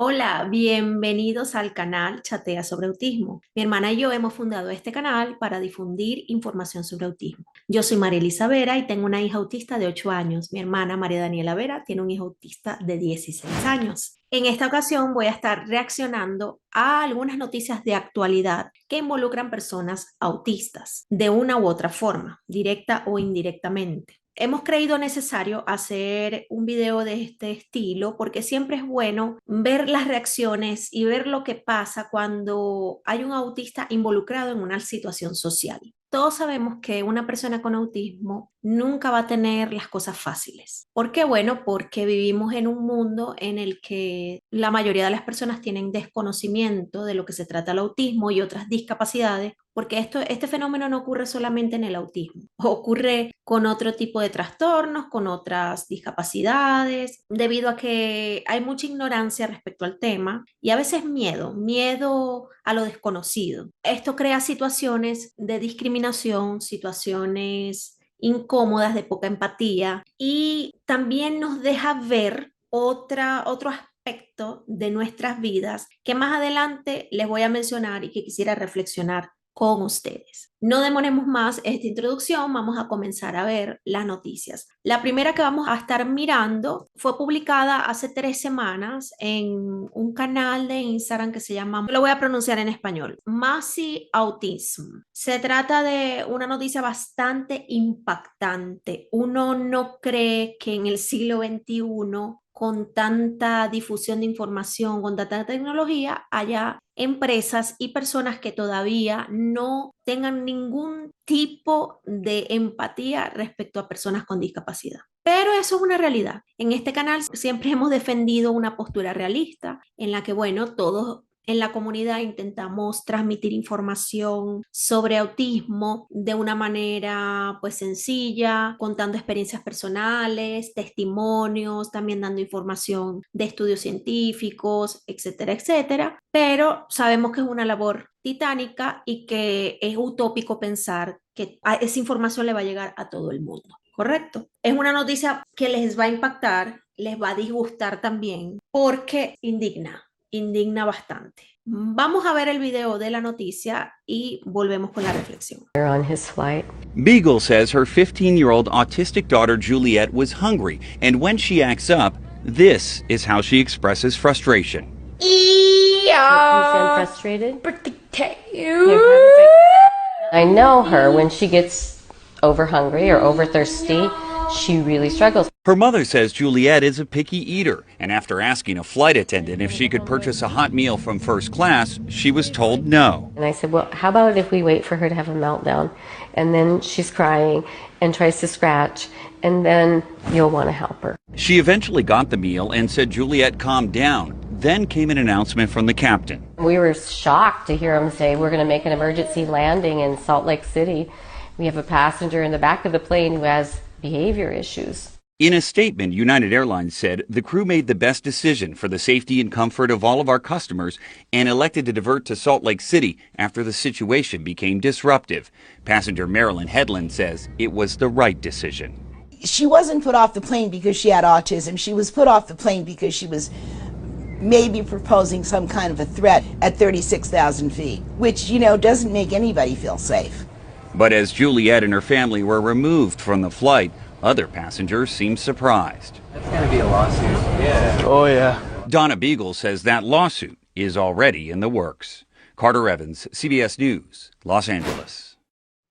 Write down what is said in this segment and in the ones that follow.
Hola, bienvenidos al canal Chatea sobre Autismo. Mi hermana y yo hemos fundado este canal para difundir información sobre autismo. Yo soy María Elisa Vera y tengo una hija autista de 8 años. Mi hermana María Daniela Vera tiene un hijo autista de 16 años. En esta ocasión voy a estar reaccionando a algunas noticias de actualidad que involucran personas autistas de una u otra forma, directa o indirectamente. Hemos creído necesario hacer un video de este estilo porque siempre es bueno ver las reacciones y ver lo que pasa cuando hay un autista involucrado en una situación social. Todos sabemos que una persona con autismo nunca va a tener las cosas fáciles. ¿Por qué? Bueno, porque vivimos en un mundo en el que la mayoría de las personas tienen desconocimiento de lo que se trata el autismo y otras discapacidades, porque este fenómeno no ocurre solamente en el autismo, ocurre con otro tipo de trastornos, con otras discapacidades, debido a que hay mucha ignorancia respecto al tema y a veces miedo a lo desconocido. Esto crea situaciones de discriminación, situaciones incómodas, de poca empatía y también nos deja ver otro aspecto de nuestras vidas que más adelante les voy a mencionar y que quisiera reflexionar con ustedes. No demoremos más esta introducción, vamos a comenzar a ver las noticias. La primera que vamos a estar mirando fue publicada hace 3 semanas en un canal de Instagram que se llama, lo voy a pronunciar en español, Masi Autism. Se trata de una noticia bastante impactante. Uno no cree que en el siglo XXI, con tanta difusión de información, con tanta tecnología, haya empresas y personas que todavía no tengan ningún tipo de empatía respecto a personas con discapacidad. Pero eso es una realidad. En este canal siempre hemos defendido una postura realista en la que, bueno, todos en la comunidad intentamos transmitir información sobre autismo de una manera pues sencilla, contando experiencias personales, testimonios, también dando información de estudios científicos, etcétera, etcétera. Pero sabemos que es una labor titánica y que es utópico pensar que esa información le va a llegar a todo el mundo. ¿Correcto? Es una noticia que les va a impactar, les va a disgustar también, porque indigna bastante. Vamos a ver el video de la noticia y volvemos con la reflexión. On his flight. Beagle says her 15-year-old autistic daughter Juliet was hungry, and when she acts up, this is how she expresses frustration. He's been frustrated. Here, have a drink. I know her when she gets over hungry or over thirsty, she really struggles. Her mother says Juliet is a picky eater, and after asking a flight attendant if she could purchase a hot meal from first class, she was told no. And I said, well, how about if we wait for her to have a meltdown? And then she's crying and tries to scratch, and then you'll want to help her. She eventually got the meal and said Juliet calmed down. Then came an announcement from the captain. We were shocked to hear him say, we're going to make an emergency landing in Salt Lake City. We have a passenger in the back of the plane who has behavior issues. In a statement, United Airlines said the crew made the best decision for the safety and comfort of all of our customers and elected to divert to Salt Lake City after the situation became disruptive. Passenger Marilyn Headland says it was the right decision. She wasn't put off the plane because she had autism. She was put off the plane because she was maybe proposing some kind of a threat at 36,000 feet, which, doesn't make anybody feel safe. But as Juliet and her family were removed from the flight, other passengers seemed surprised. That's going to be a lawsuit. Yeah. Oh, yeah. Donna Beagle says that lawsuit is already in the works. Carter Evans, CBS News, Los Angeles.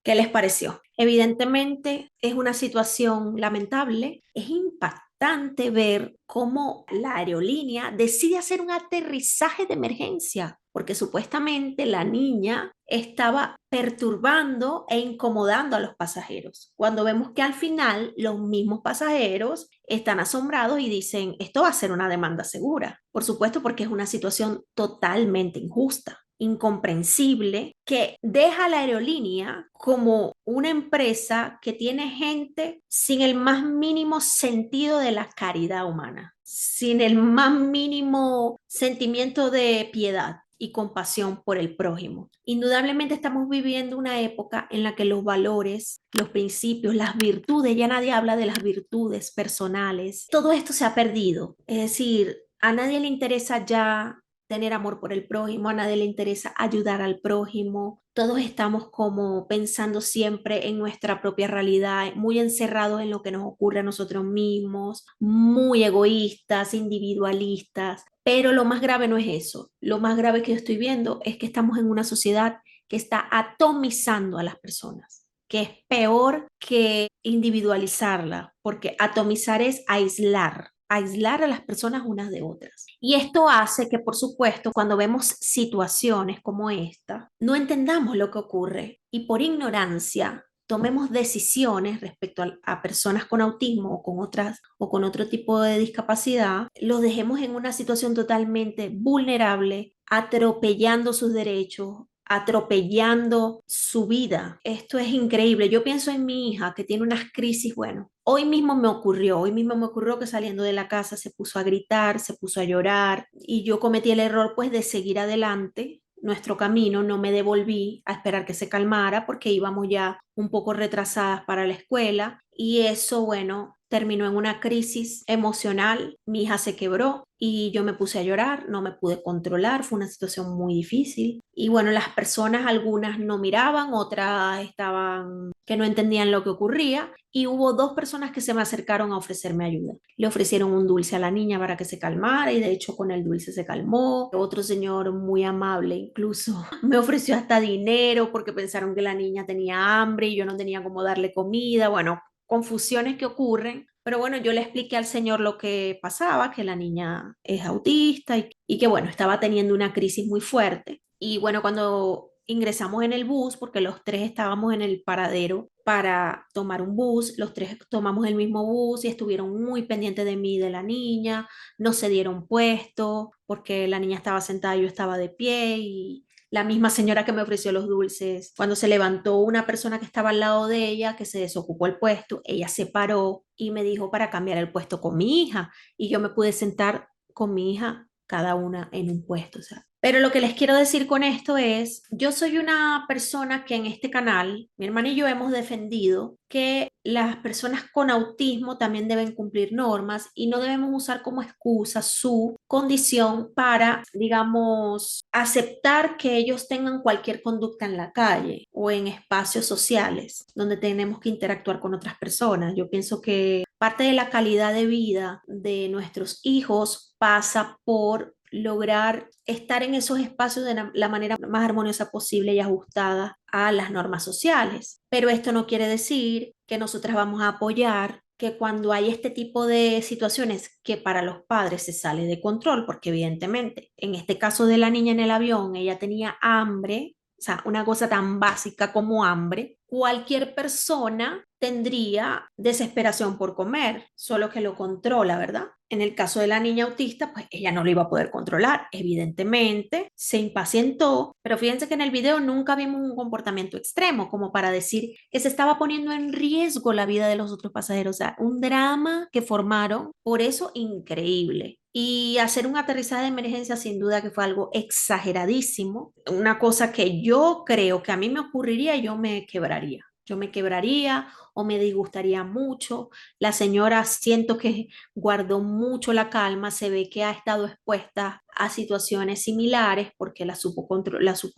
¿Qué les pareció? Evidentemente es una situación lamentable, es impactante ver cómo la aerolínea decide hacer un aterrizaje de emergencia, porque supuestamente la niña estaba perturbando e incomodando a los pasajeros, cuando vemos que al final los mismos pasajeros están asombrados y dicen, esto va a ser una demanda segura. Por supuesto, porque es una situación totalmente injusta, incomprensible, que deja a la aerolínea como una empresa que tiene gente sin el más mínimo sentido de la caridad humana, sin el más mínimo sentimiento de piedad y compasión por el prójimo. Indudablemente estamos viviendo una época en la que los valores, los principios, las virtudes, ya nadie habla de las virtudes personales, todo esto se ha perdido. Es decir, A nadie le interesa ya tener amor por el prójimo, a nadie le interesa ayudar al prójimo. Todos estamos como pensando siempre en nuestra propia realidad, muy encerrados en lo que nos ocurre a nosotros mismos, muy egoístas, individualistas. Pero lo más grave no es eso. Lo más grave que yo estoy viendo es que estamos en una sociedad que está atomizando a las personas, que es peor que individualizarla, porque atomizar es aislar a las personas unas de otras. Y esto hace que, por supuesto, cuando vemos situaciones como esta, no entendamos lo que ocurre y por ignorancia tomemos decisiones respecto a personas con autismo o con otras o con otro tipo de discapacidad, los dejemos en una situación totalmente vulnerable, atropellando sus derechos, atropellando su vida. Esto es increíble. Yo pienso en mi hija que tiene unas crisis, bueno, hoy mismo me ocurrió que saliendo de la casa se puso a gritar, se puso a llorar y yo cometí el error pues de seguir adelante nuestro camino, no me devolví a esperar que se calmara porque íbamos ya un poco retrasadas para la escuela y eso, bueno, terminó en una crisis emocional, mi hija se quebró y yo me puse a llorar, no me pude controlar, fue una situación muy difícil y bueno, las personas, algunas no miraban, otras estaban que no entendían lo que ocurría y hubo dos personas que se me acercaron a ofrecerme ayuda. Le ofrecieron un dulce a la niña para que se calmara y de hecho con el dulce se calmó. Otro señor muy amable incluso me ofreció hasta dinero porque pensaron que la niña tenía hambre y yo no tenía cómo darle comida. Bueno, confusiones que ocurren. Pero bueno, yo le expliqué al señor lo que pasaba, que la niña es autista y que bueno, estaba teniendo una crisis muy fuerte. Y bueno, cuando ingresamos en el bus, porque los tres estábamos en el paradero para tomar un bus, los tres tomamos el mismo bus y estuvieron muy pendientes de mí y de la niña, no se dieron puesto porque la niña estaba sentada y yo estaba de pie y la misma señora que me ofreció los dulces, cuando se levantó una persona que estaba al lado de ella, que se desocupó el puesto, ella se paró y me dijo para cambiar el puesto con mi hija y yo me pude sentar con mi hija cada una en un puesto, o sea. Pero lo que les quiero decir con esto es, yo soy una persona que en este canal, mi hermana y yo hemos defendido que las personas con autismo también deben cumplir normas y no debemos usar como excusa su condición para, digamos, aceptar que ellos tengan cualquier conducta en la calle o en espacios sociales donde tenemos que interactuar con otras personas. Yo pienso que parte de la calidad de vida de nuestros hijos pasa por lograr estar en esos espacios de la manera más armoniosa posible y ajustada a las normas sociales. Pero esto no quiere decir que nosotras vamos a apoyar que cuando hay este tipo de situaciones que para los padres se sale de control, porque evidentemente en este caso de la niña en el avión, ella tenía hambre, o sea, una cosa tan básica como hambre, cualquier persona tendría desesperación por comer, solo que lo controla, ¿verdad? En el caso de la niña autista, pues ella no lo iba a poder controlar, evidentemente, se impacientó, pero fíjense que en el video nunca vimos un comportamiento extremo como para decir que se estaba poniendo en riesgo la vida de los otros pasajeros, o sea, un drama que formaron, por eso increíble. Y hacer un aterrizaje de emergencia sin duda que fue algo exageradísimo, una cosa que yo creo que a mí me ocurriría y yo me quebraría. Yo me quebraría o me disgustaría mucho. La señora siento que guardó mucho la calma, se ve que ha estado expuesta a situaciones similares porque la supo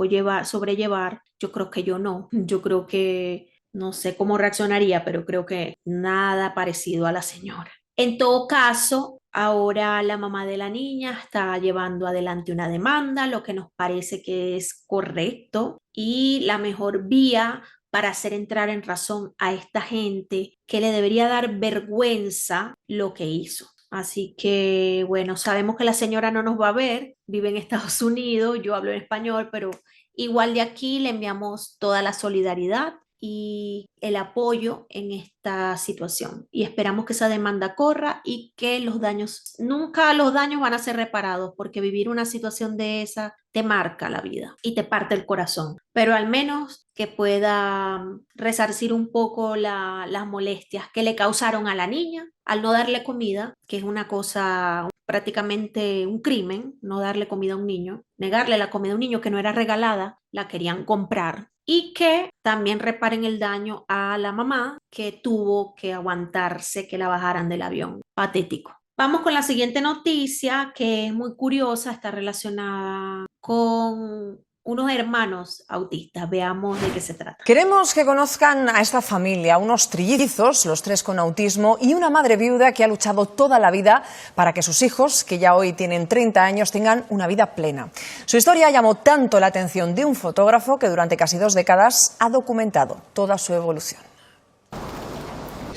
llevar, sobrellevar. Yo creo que yo no. Yo creo que no sé cómo reaccionaría, pero creo que nada parecido a la señora. En todo caso, ahora la mamá de la niña está llevando adelante una demanda, lo que nos parece que es correcto y la mejor vía para hacer entrar en razón a esta gente que le debería dar vergüenza lo que hizo. Así que, bueno, sabemos que la señora no nos va a ver, vive en Estados Unidos, yo hablo en español, pero igual de aquí le enviamos toda la solidaridad y el apoyo en esta situación. Y esperamos que esa demanda corra y que nunca los daños van a ser reparados, porque vivir una situación de esa te marca la vida y te parte el corazón. Pero al menos que pueda resarcir un poco las molestias que le causaron a la niña al no darle comida, que es una cosa prácticamente un crimen, no darle comida a un niño, negarle la comida a un niño que no era regalada, la querían comprar y que también reparen el daño a la mamá que tuvo que aguantarse que la bajaran del avión. Patético. Vamos con la siguiente noticia, que es muy curiosa, está relacionada con unos hermanos autistas. Veamos de qué se trata. Queremos que conozcan a esta familia, unos trillizos, los tres con autismo, y una madre viuda que ha luchado toda la vida para que sus hijos, que ya hoy tienen 30 años, tengan una vida plena. Su historia llamó tanto la atención de un fotógrafo que durante casi 2 décadas ha documentado toda su evolución.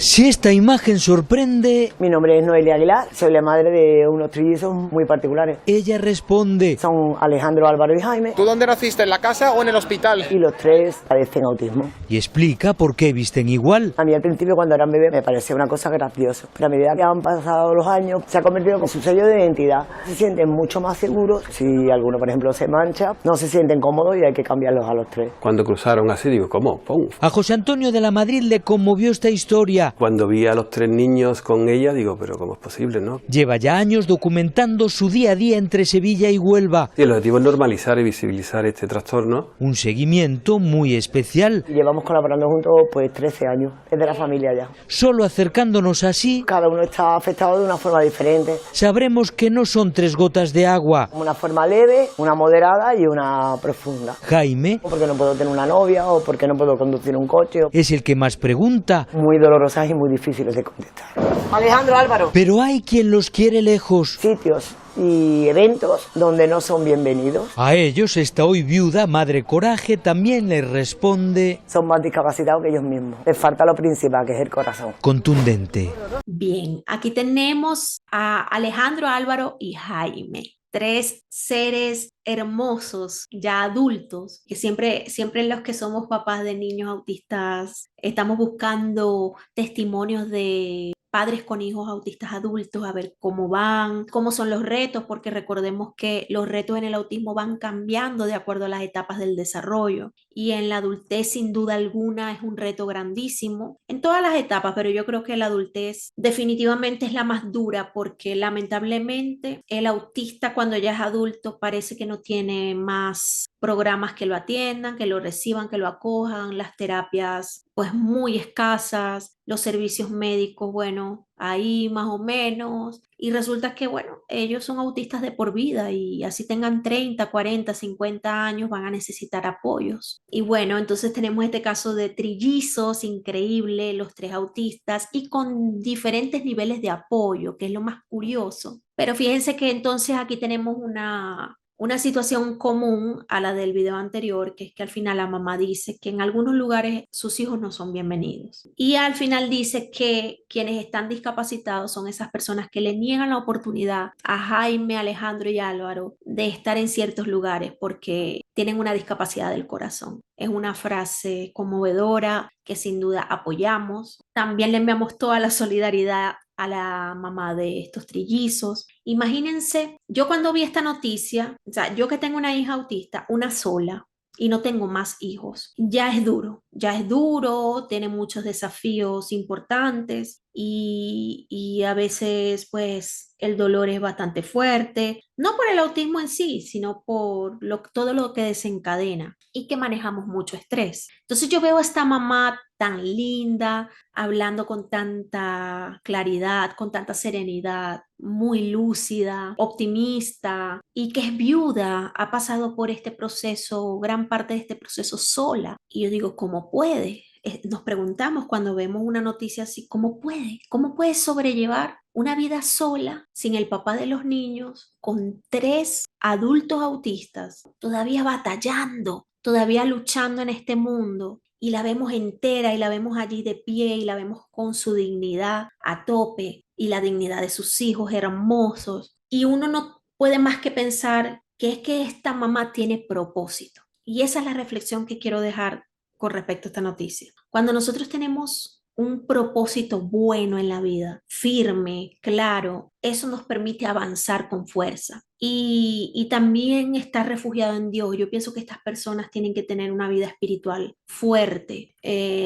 Si esta imagen sorprende, Mi nombre es Noelia Aguilar, soy la madre de unos trillizos muy particulares. ella responde. Son Alejandro, Álvaro y Jaime, ¿Tú dónde naciste, en la casa o en el hospital? y los tres padecen autismo. Y explica por qué visten igual. A mí al principio, cuando eran bebés, me parecía una cosa graciosa, pero a medida que han pasado los años se ha convertido en su sello de identidad. Se sienten mucho más seguros. Si alguno, por ejemplo, se mancha, no se sienten cómodos y hay que cambiarlos a los tres. Cuando cruzaron así, digo, ¿cómo? ¡Pum! A José Antonio de la Madrid le conmovió esta historia. Cuando vi a los 3 niños con ella, digo, pero ¿cómo es posible, no? Lleva ya años documentando su día a día entre Sevilla y Huelva. Y el objetivo es normalizar y visibilizar este trastorno. Un seguimiento muy especial. Y llevamos colaborando juntos pues 13 años, es de la familia ya. Solo acercándonos así, Cada uno está afectado de una forma diferente. sabremos que no son 3 gotas de agua. Una forma leve, una moderada y una profunda. Jaime Porque no puedo tener una novia o porque no puedo conducir un coche. es el que más pregunta, Muy dolorosas y muy difíciles de contestar. Alejandro, Álvaro. pero hay quien los quiere lejos. Sitios y eventos donde no son bienvenidos. A ellos esta hoy viuda, Madre Coraje, también les responde Son más discapacitados que ellos mismos. Les falta lo principal, que es el corazón. contundente. Bien, aquí tenemos a Alejandro, Álvaro y Jaime. 3 seres hermosos, ya adultos, que siempre los que somos papás de niños autistas estamos buscando testimonios de padres con hijos autistas adultos, a ver cómo van, cómo son los retos, porque recordemos que los retos en el autismo van cambiando de acuerdo a las etapas del desarrollo. Y en la adultez, sin duda alguna, es un reto grandísimo en todas las etapas, pero yo creo que la adultez definitivamente es la más dura, porque lamentablemente el autista cuando ya es adulto parece que no tiene más programas que lo atiendan, que lo reciban, que lo acojan, las terapias pues muy escasas, los servicios médicos, bueno, ahí más o menos, y resulta que, bueno, ellos son autistas de por vida y así tengan 30, 40, 50 años van a necesitar apoyos. Y bueno, entonces tenemos este caso de trillizos, increíble, los 3 autistas y con diferentes niveles de apoyo, que es lo más curioso. Pero fíjense que entonces aquí tenemos una situación común a la del video anterior, que es que al final la mamá dice que en algunos lugares sus hijos no son bienvenidos. Y al final dice que quienes están discapacitados son esas personas que le niegan la oportunidad a Jaime, Alejandro y Álvaro de estar en ciertos lugares porque tienen una discapacidad del corazón. Es una frase conmovedora que sin duda apoyamos. También le enviamos toda la solidaridad a la mamá de estos trillizos. Imagínense, yo cuando vi esta noticia, o sea, yo que tengo una hija autista, una sola, y no tengo más hijos, ya es duro, tiene muchos desafíos importantes y a veces pues el dolor es bastante fuerte, no por el autismo en sí, sino por todo lo que desencadena y que manejamos mucho estrés. Entonces yo veo a esta mamá tan linda, hablando con tanta claridad, con tanta serenidad, muy lúcida, optimista y que es viuda, ha pasado por este proceso, gran parte de este proceso sola. Y yo digo, ¿cómo puede? Nos preguntamos cuando vemos una noticia así, ¿cómo puede? ¿Cómo puede sobrellevar una vida sola sin el papá de los niños, con 3 adultos autistas, todavía batallando, todavía luchando en este mundo? Y la vemos entera y la vemos allí de pie y la vemos con su dignidad a tope y la dignidad de sus hijos hermosos. Y uno no puede más que pensar que es que esta mamá tiene propósito. Y esa es la reflexión que quiero dejar con respecto a esta noticia. Cuando nosotros tenemos un propósito bueno en la vida, firme, claro, eso nos permite avanzar con fuerza. Y también estar refugiado en Dios. Yo pienso que estas personas tienen que tener una vida espiritual fuerte.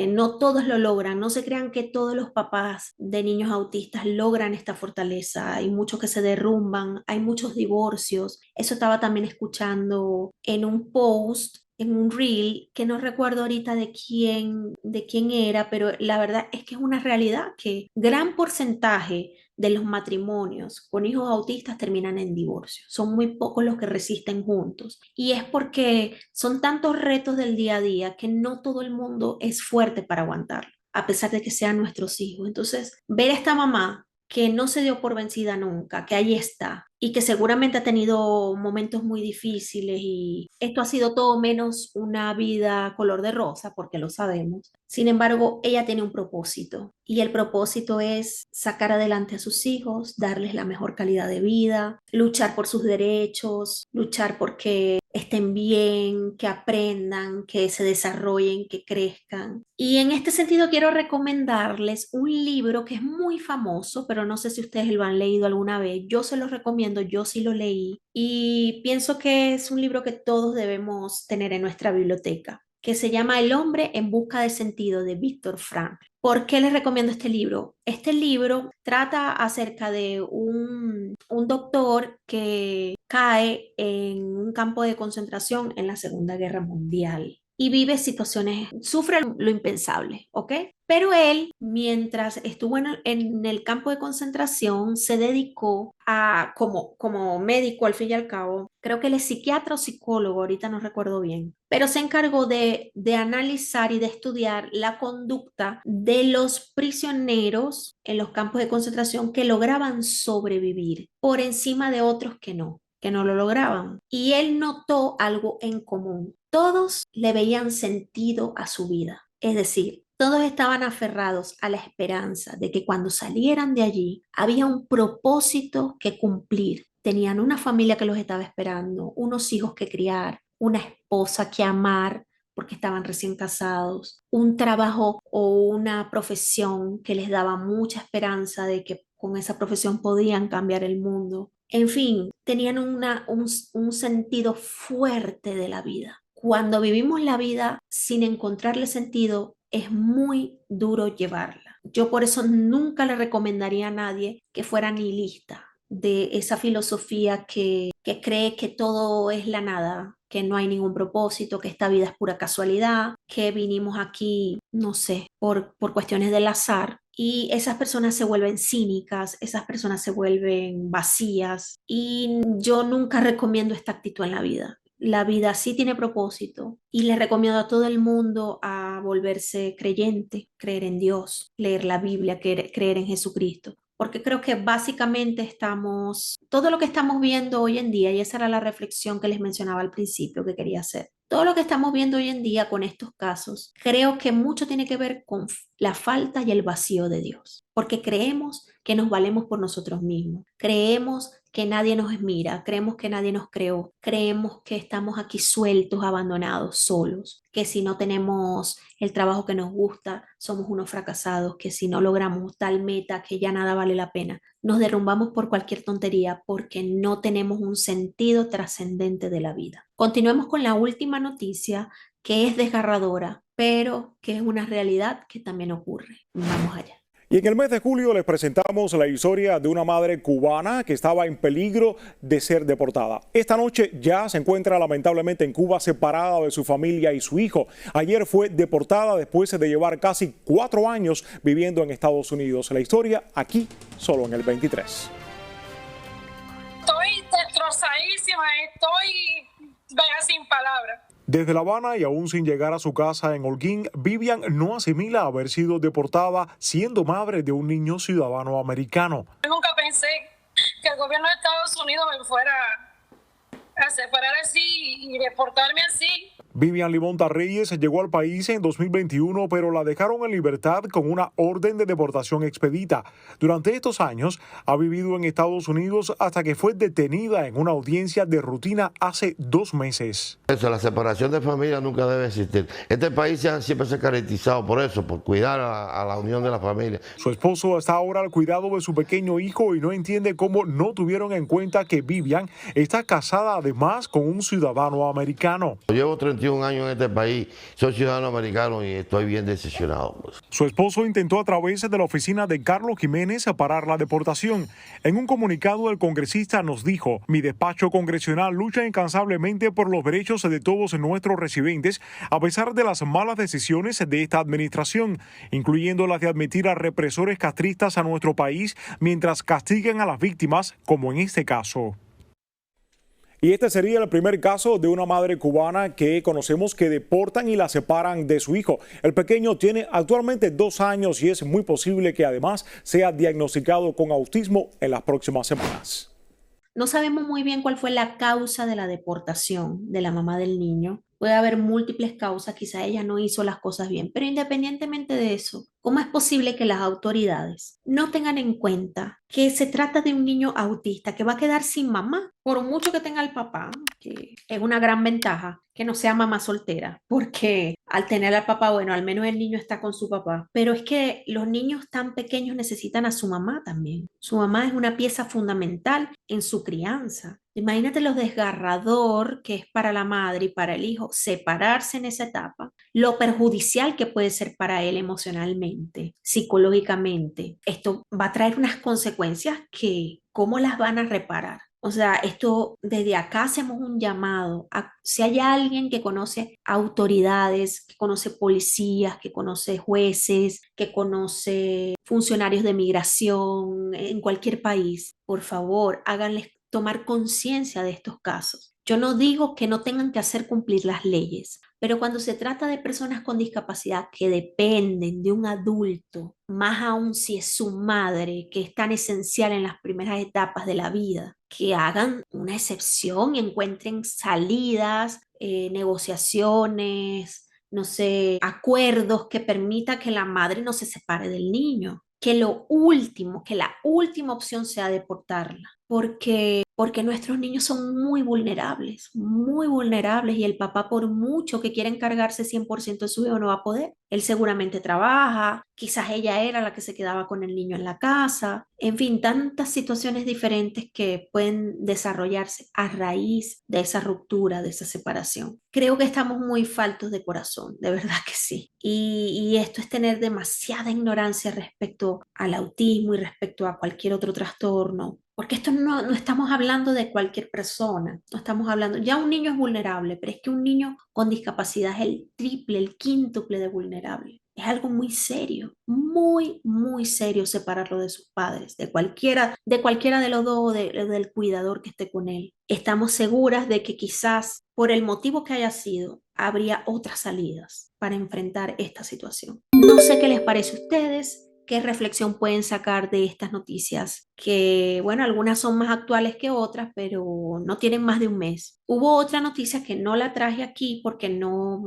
No todos lo logran. No se crean que todos los papás de niños autistas logran esta fortaleza. Hay muchos que se derrumban, hay muchos divorcios. Eso estaba también escuchando en un post en un reel que no recuerdo ahorita de quién era, pero la verdad es que es una realidad que gran porcentaje de los matrimonios con hijos autistas terminan en divorcio. Son muy pocos los que resisten juntos. Y es porque son tantos retos del día a día que no todo el mundo es fuerte para aguantarlo, a pesar de que sean nuestros hijos. Entonces, ver a esta mamá que no se dio por vencida nunca, que ahí está y que seguramente ha tenido momentos muy difíciles y esto ha sido todo menos una vida color de rosa, porque lo sabemos. Sin embargo, ella tiene un propósito y el propósito es sacar adelante a sus hijos, darles la mejor calidad de vida, luchar por sus derechos, luchar porque estén bien, que aprendan, que se desarrollen, que crezcan. Y en este sentido quiero recomendarles un libro que es muy famoso, pero no sé si ustedes lo han leído alguna vez. Yo se los recomiendo, yo sí lo leí y pienso que es un libro que todos debemos tener en nuestra biblioteca, que se llama El hombre en busca de sentido, de Viktor Frankl. ¿Por qué les recomiendo este libro? Este libro trata acerca de un doctor que cae en un campo de concentración en la Segunda Guerra Mundial y vive situaciones, sufre lo impensable, ¿ok? Pero él, mientras estuvo en el campo de concentración, se dedicó a, como médico al fin y al cabo, creo que él es psiquiatra o psicólogo, ahorita no recuerdo bien, pero se encargó de analizar y de estudiar la conducta de los prisioneros en los campos de concentración que lograban sobrevivir por encima de otros que no lo lograban. Y él notó algo en común. Todos le veían sentido a su vida. Es decir, todos estaban aferrados a la esperanza de que cuando salieran de allí había un propósito que cumplir. Tenían una familia que los estaba esperando, unos hijos que criar, una esposa que amar porque estaban recién casados, un trabajo o una profesión que les daba mucha esperanza de que con esa profesión podían cambiar el mundo. En fin, tenían un sentido fuerte de la vida. Cuando vivimos la vida sin encontrarle sentido, es muy duro llevarla. Yo por eso nunca le recomendaría a nadie que fuera nihilista, de esa filosofía que cree que todo es la nada, que no hay ningún propósito, que esta vida es pura casualidad, que vinimos aquí, no sé, por cuestiones del azar. Y esas personas se vuelven cínicas, esas personas se vuelven vacías y yo nunca recomiendo esta actitud en la vida. La vida sí tiene propósito y le recomiendo a todo el mundo a volverse creyente, creer en Dios, leer la Biblia, creer en Jesucristo, porque creo que básicamente todo lo que estamos viendo hoy en día, y esa era la reflexión que les mencionaba al principio que quería hacer, todo lo que estamos viendo hoy en día con estos casos, creo que mucho tiene que ver con la falta y el vacío de Dios, porque creemos que nos valemos por nosotros mismos, creemos que nadie nos mira, creemos que nadie nos creó, creemos que estamos aquí sueltos, abandonados, solos, que si no tenemos el trabajo que nos gusta, somos unos fracasados, que si no logramos tal meta, que ya nada vale la pena. Nos derrumbamos por cualquier tontería porque no tenemos un sentido trascendente de la vida. Continuemos con la última noticia, que es desgarradora, pero que es una realidad que también ocurre. Vamos allá. Y en el mes de julio les presentamos la historia de una madre cubana que estaba en peligro de ser deportada. Esta noche ya se encuentra lamentablemente en Cuba separada de su familia y su hijo. Ayer fue deportada después de llevar casi 4 años viviendo en Estados Unidos. La historia aquí, solo en el 23. Estoy destrozadísima, estoy sin palabras. Desde La Habana y aún sin llegar a su casa en Holguín, Vivian no asimila haber sido deportada siendo madre de un niño ciudadano americano. Nunca pensé que el gobierno de Estados Unidos me fuera a separar así y deportarme así. Vivian Limonta Reyes llegó al país en 2021, pero la dejaron en libertad con una orden de deportación expedita. Durante estos años ha vivido en Estados Unidos hasta que fue detenida en una audiencia de rutina hace 2 meses. La separación de familia nunca debe existir. Este país siempre se ha caracterizado por eso, por cuidar a la unión de la familia. Su esposo está ahora al cuidado de su pequeño hijo y no entiende cómo no tuvieron en cuenta que Vivian está casada además con un ciudadano americano. Llevo 30 21 años en este país, soy ciudadano americano y estoy bien decepcionado. Pues. Su esposo intentó a través de la oficina de Carlos Jiménez parar la deportación. En un comunicado, el congresista nos dijo: mi despacho congresional lucha incansablemente por los derechos de todos nuestros residentes, a pesar de las malas decisiones de esta administración, incluyendo las de admitir a represores castristas a nuestro país mientras castigan a las víctimas, como en este caso. Y este sería el primer caso de una madre cubana que conocemos que deportan y la separan de su hijo. El pequeño tiene actualmente 2 años y es muy posible que además sea diagnosticado con autismo en las próximas semanas. No sabemos muy bien cuál fue la causa de la deportación de la mamá del niño. Puede haber múltiples causas, quizá ella no hizo las cosas bien, pero independientemente de eso, ¿cómo es posible que las autoridades no tengan en cuenta que se trata de un niño autista que va a quedar sin mamá, por mucho que tenga el papá, que es una gran ventaja que no sea mamá soltera, porque al tener al papá, bueno, al menos el niño está con su papá, pero es que los niños tan pequeños necesitan a su mamá también. Su mamá es una pieza fundamental en su crianza. Imagínate lo desgarrador que es para la madre y para el hijo separarse en esa etapa, lo perjudicial que puede ser para él emocionalmente, psicológicamente. Esto va a traer unas consecuencias que, ¿cómo las van a reparar? O sea, esto desde acá hacemos un llamado a si hay alguien que conoce autoridades, que conoce policías, que conoce jueces, que conoce funcionarios de migración en cualquier país, por favor, háganles tomar conciencia de estos casos. Yo no digo que no tengan que hacer cumplir las leyes, pero cuando se trata de personas con discapacidad que dependen de un adulto, más aún si es su madre, que es tan esencial en las primeras etapas de la vida, que hagan una excepción y encuentren salidas, negociaciones, no sé, acuerdos que permita que la madre no se separe del niño. Que la última opción sea deportarla, porque nuestros niños son muy vulnerables y el papá por mucho que quiera encargarse 100% de su hijo no va a poder. Él seguramente trabaja, quizás ella era la que se quedaba con el niño en la casa, en fin, tantas situaciones diferentes que pueden desarrollarse a raíz de esa ruptura, de esa separación. Creo que estamos muy faltos de corazón, de verdad que sí. Y esto es tener demasiada ignorancia respecto al autismo y respecto a cualquier otro trastorno. Porque esto no estamos hablando de cualquier persona, no estamos hablando, ya un niño es vulnerable, pero es que un niño con discapacidad es el triple, el quíntuple de vulnerable. Es algo muy serio, muy, muy serio separarlo de sus padres, de cualquiera de los dos, del cuidador que esté con él. Estamos seguras de que quizás por el motivo que haya sido, habría otras salidas para enfrentar esta situación. No sé qué les parece a ustedes. ¿Qué reflexión pueden sacar de estas noticias? Que, bueno, algunas son más actuales que otras, pero no tienen más de un mes. Hubo otra noticia que no la traje aquí porque no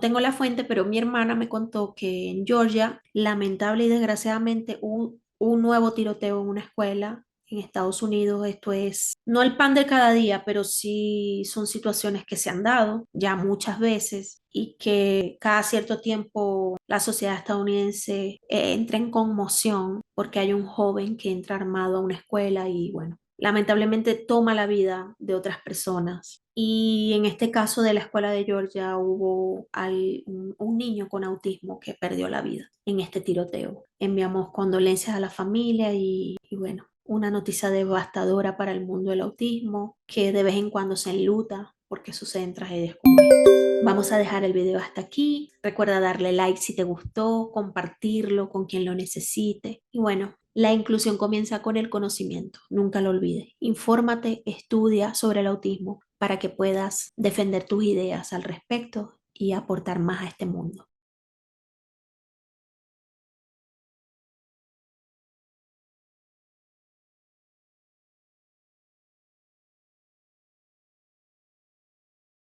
tengo la fuente, pero mi hermana me contó que en Georgia, lamentable y desgraciadamente, hubo un nuevo tiroteo en una escuela en Estados Unidos. Esto es no el pan de cada día, pero sí son situaciones que se han dado ya muchas veces y que cada cierto tiempo la sociedad estadounidense entra en conmoción porque hay un joven que entra armado a una escuela y, bueno, lamentablemente toma la vida de otras personas. Y en este caso de la escuela de Georgia hubo un niño con autismo que perdió la vida en este tiroteo. Enviamos condolencias a la familia y bueno, una noticia devastadora para el mundo del autismo que de vez en cuando se enluta porque suceden tragedias como esta. Vamos a dejar el video hasta aquí. Recuerda darle like si te gustó, compartirlo con quien lo necesite. Y bueno, la inclusión comienza con el conocimiento. Nunca lo olvides. Infórmate, estudia sobre el autismo para que puedas defender tus ideas al respecto y aportar más a este mundo.